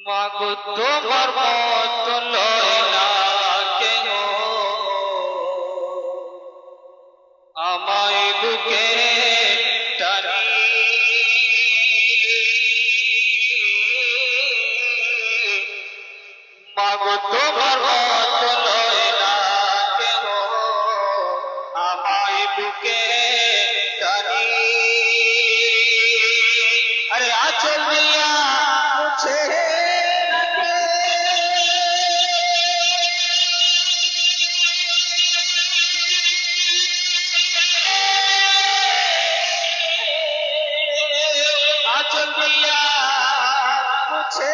মাগো তোমার মত লয় না কেন আমায় বুকে টানি মাগো তোমার মত লয় না কেন আমায় বুকে টানি আরে আচল দিয়া মুছে আচল দিয়া মুছে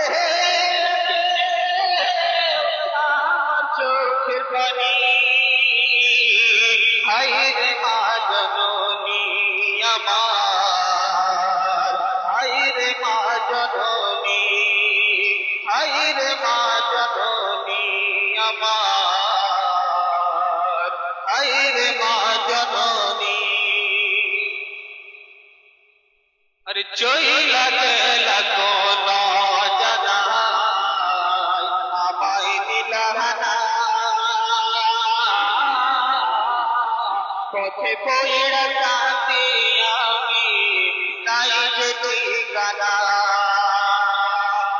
আমার চোখের পানি হায় রে মা জননী আমার হায় রে মা জননী হায় রে মা জননী আমার হায় রে মা জননী अरे चोइला गेला कोन জানাই আমায় দিলানা পথে পইড়া কাঁদি আমি নাই যে ঠিকানা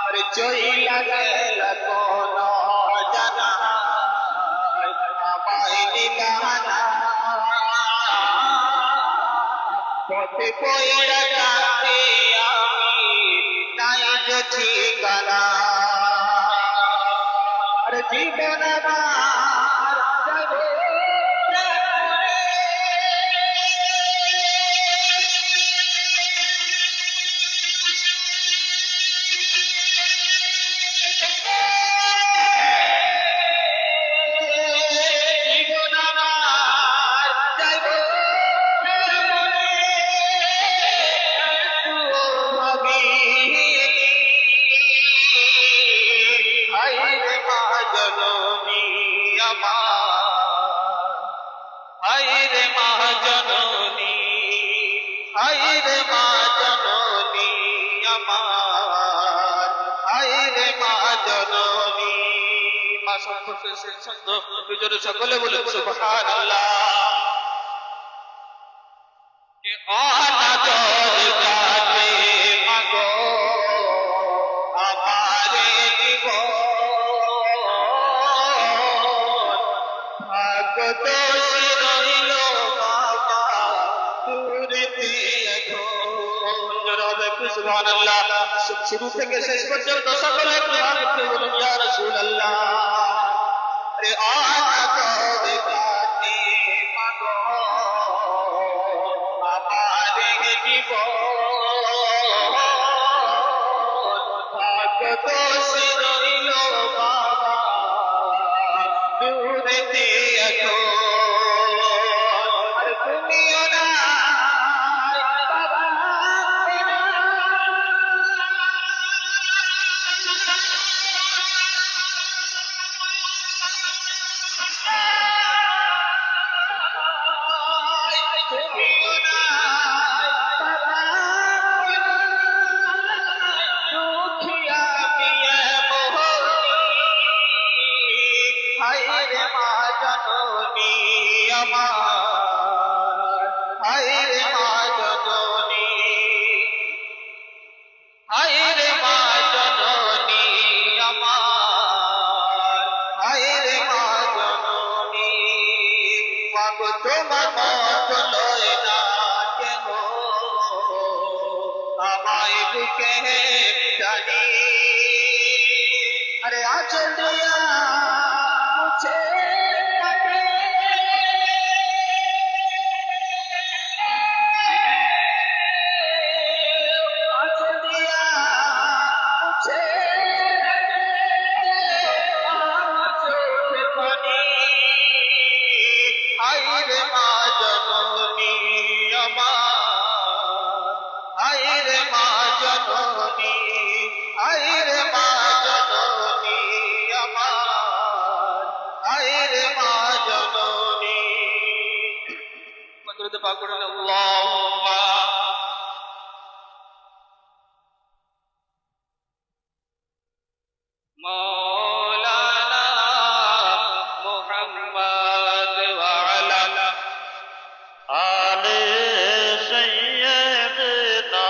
अरे चोइला गेला कोन জানাই আমায় দিলানা পথে পইড়া কাঁদি আমি নাই যে ঠিকানা আরে জীবন আমার যাবে জীবন আমার যাইবে হায় রে মা জননী আমার হায় রে মা জননী হায় রে মা জননী আমার হায় রে মা জননী মা সম্পর্কে ছন্দ দুজনে সকলে বলে সুবহানাল্লাহ কে অনাদর কাটে মাগো আমারে জীবন ভাগ্য দোষী রইল বাবা দূরেতে এখন জনাবে সুবহানাল্লাহ শুরু থেকে শেষ পর্যন্ত সকলে একটু ভাবে বলুন ইয়া রাসূলুল্লাহ আরে অনাদর কাটে মাগো আমারে জীবন ভাগ্য দোষী রইল বাবা দূরেতে এখন আরে তুমিও নাই বাবা তুমিও নাই বাবা দুঃখিয়া পিয়া হায় রে মা জননী আমার হায় রে মা জননী হায় রে মা জননী আমার হায় রে মা জননী মাগো তোমার মত লয় না কেন আমায় বুকে টানি আরে আচল দিয়া মুছে আচল দিয়া মুছে আমার চোখের পানি হায় রে মা জননী আমার হায় রে মা জননী হায় রে মা জননী আমার হায় রে مولانا محمد وعلى آل سيدنا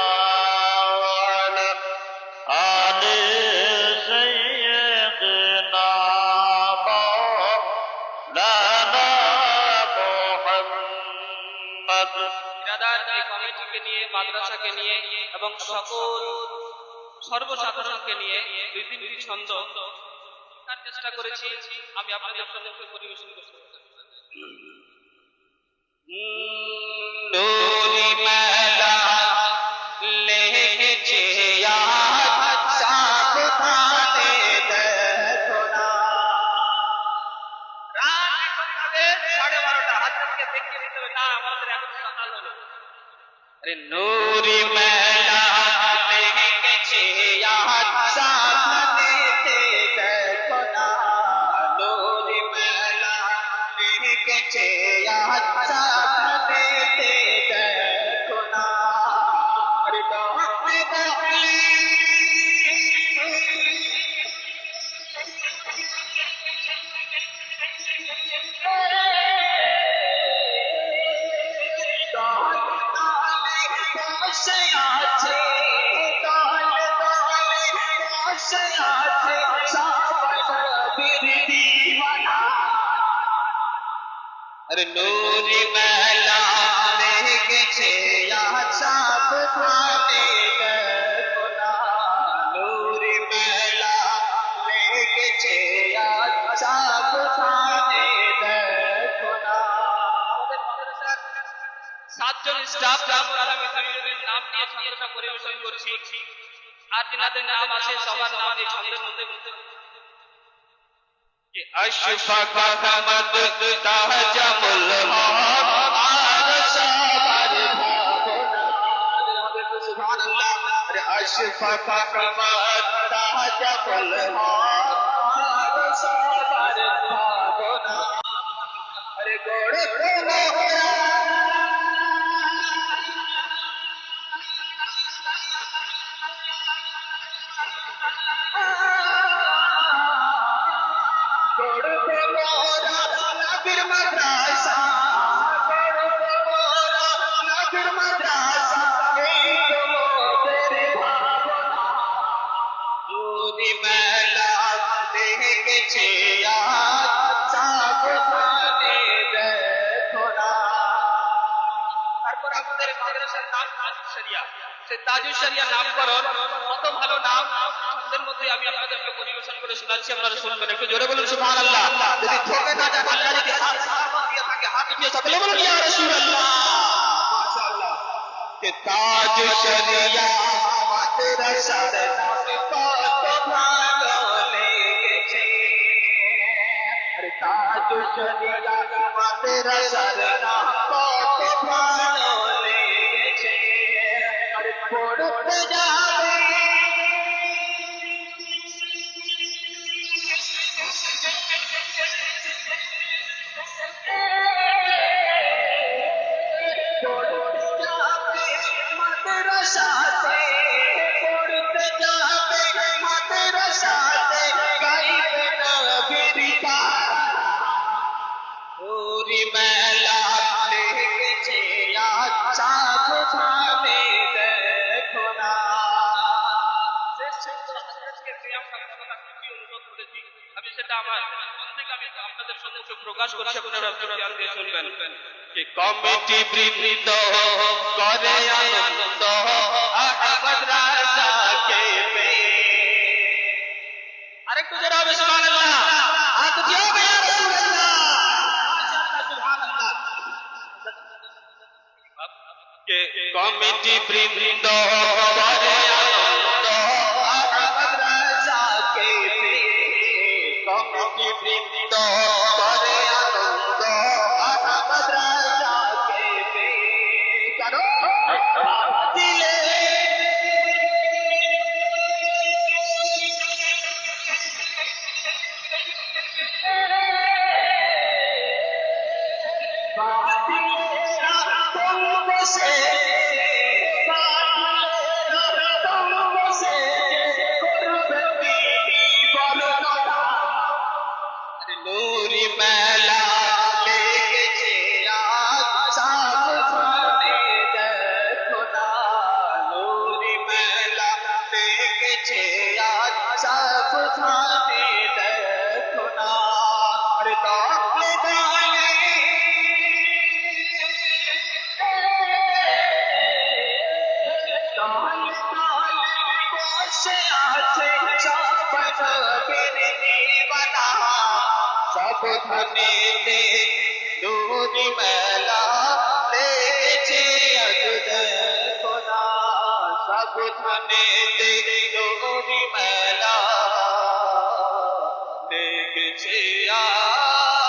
وعلى آل سيدنا مولانا محمد এই কমিটিকে নিয়ে মাদ্রাসাকে নিয়ে এবং সকল সর্বসাধারণকে নিয়ে দুই তিনটি ছন্দ তার চেষ্টা করেছি আমি আপনাদের সম্মুখে পরিবেশন করতে নূরি মেলা লেগেছে আজ সাবধানে দেখো না রাত এখন বাজে 12:30 হাত থেকে দেখিয়ে দিতে হবে না আমাদের এখন সকাল হলো अरे नूरी मेला लेगेছে আজ সাবধানে দেখো না নূরি মেলা লেগেছে আজ সাবধানে দেখো না अरे दौड़ते दौड़ते বসে আছে দলে দলে বসে আছে সাবধানের দিওয়ানা अरे नूरी मेला লেগেছে আজ সাবধানে দেখো না নূরি মেলা লেগেছে আজ সাবধানে দেখো না সাতজন স্টাফ আমি তাদের নাম নিয়ে ছন্দটা পরিবেশন করছি আর যিনাদের নাম আছে সবার নাম এই ছন্দের মধ্যে कि अशफाक अहमद ताजमुल हक আর সবার ভাবনা সুবহান আল্লাহ अरे अशफाक अहमद ताजमुल हक আর সবার ভাবনা अरे गोड़ मोहरा তাজুল শরিয়া নামকরণ কত ভালো নাম ছন্দের মধ্যে আমি আপনাদেরকে পরিবেশন করে শোনাচ্ছি আপনারা শুনবেন একটু জোরে বলুন সুবহানাল্লাহ যদি ঠকে না যায় আল্লাহ যদি সালাম দিয়ে থাকে হাত দিয়ে সকলে বলুন ইয়া রাসূলুল্লাহ মাশাআল্লাহ কে তাজুল শরিয়া মাদ্রাসার নামে কত ভালো লেগেছে আরে তাজুল শরিয়া মাদ্রাসার নামে কত ভালো লেগেছে পড়তে যাবে পড়তে যাবে মাদ্রাসাতে পড়তে যাবে মাদ্রাসাতে গাইবে নবীর গান নূরি মেলা লেগেছে আজ সাবধানে দেখো না আমি সেটা আমার মন থেকে আমি আপনাদের সম্মুখে প্রকাশ করছি আপনারা ধ্যান দিয়ে শুনবেন कि कमिटी बृंद करे आनंद अहमद राजा के पे আরেকটু জোরে হবে সুবহানাল্লাহ হাত দিও ইয়া রাসূলুল্লাহ মাশাআল্লাহ সুবহানাল্লাহ के कमिटी बृंद करे आनंद अहमद राजा के पे कमिटी बृंद करे आनंद अहमद राजा के पे करो दिले সে আছে সবন বিনা সব ধনেতে নুরি মেলা লেগেছে আজ দেখো না সব ধনেতে নুরি মেলা লেগেছে আজ